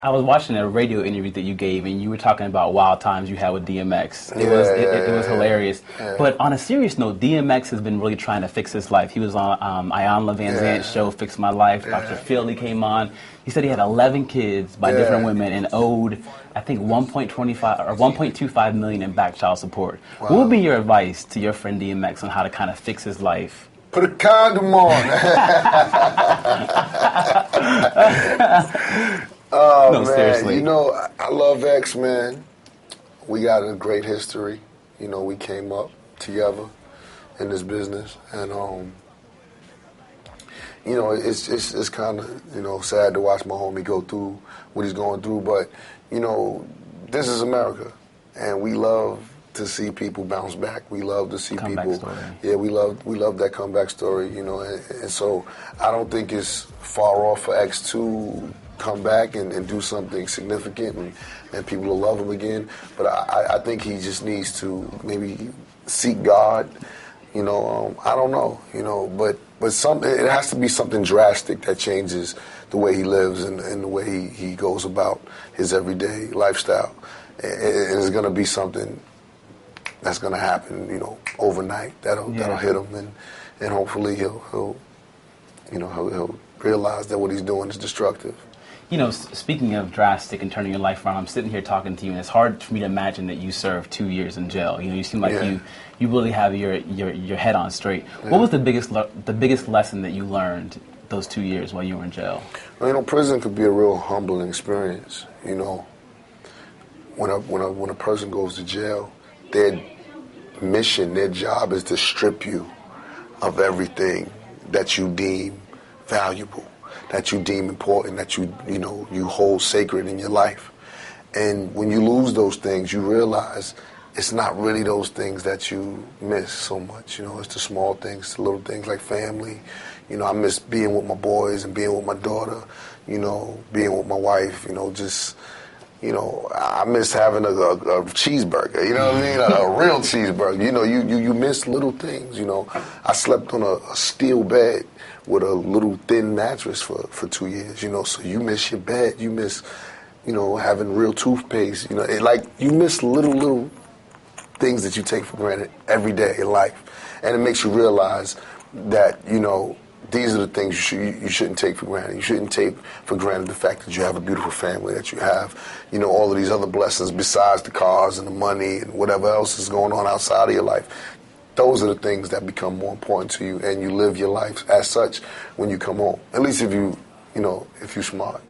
I was watching a radio interview that you gave, and you were talking about wild times you had with DMX. It was hilarious. Yeah. But on a serious note, DMX has been really trying to fix his life. He was on Ayanna Van Zant's show, Fix My Life. Dr. Philly came on. He said he had 11 kids by different women and owed, I think, 1.25 or 1.25 million in back child support. Wow. What would be your advice to your friend DMX on how to kind of fix his life? Put a condom on. Oh, no, man. seriously. You know, I love X, man. We got a great history. You know, we came up together in this business. And, you know, it's kind of, you know, sad to watch my homie go through what he's going through. But, you know, this is America. And we love to see people bounce back. We love to see people. Story. Yeah, we love that comeback story, you know. And so I don't think it's far off for X to come back and do something significant and people will love him again. But I think he just needs to maybe seek God, you know. I don't know, you know, but it has to be something drastic that changes the way he lives and the way he goes about his everyday lifestyle. And it's going to be something that's going to happen, you know, overnight. That'll hit him, and hopefully he'll realize that what he's doing is destructive. You know, speaking of drastic and turning your life around, I'm sitting here talking to you, and it's hard for me to imagine that you served 2 years in jail. You know, you seem like you really have your head on straight. What was the biggest lesson that you learned those 2 years while you were in jail? Well, you know, prison could be a real humbling experience. You know, when a person goes to jail, their mission, their job is to strip you of everything that you deem valuable, that you deem important, that you hold sacred in your life. And when you lose those things, you realize it's not really those things that you miss so much. You know, it's the small things, the little things like family. You know, I miss being with my boys and being with my daughter, you know, being with my wife, you know, just, you know, I miss having a cheeseburger, you know what I mean? A real cheeseburger. You know, you miss little things, you know. I slept on a steel bed with a little thin mattress for 2 years, you know, so you miss your bed, you miss, you know, having real toothpaste, you know, you miss little things that you take for granted every day in life. And it makes you realize that, you know, these are the things you shouldn't take for granted. You shouldn't take for granted the fact that you have a beautiful family, that you have, you know, all of these other blessings besides the cars and the money and whatever else is going on outside of your life. Those are the things that become more important to you, and you live your life as such when you come home. At least if you're smart.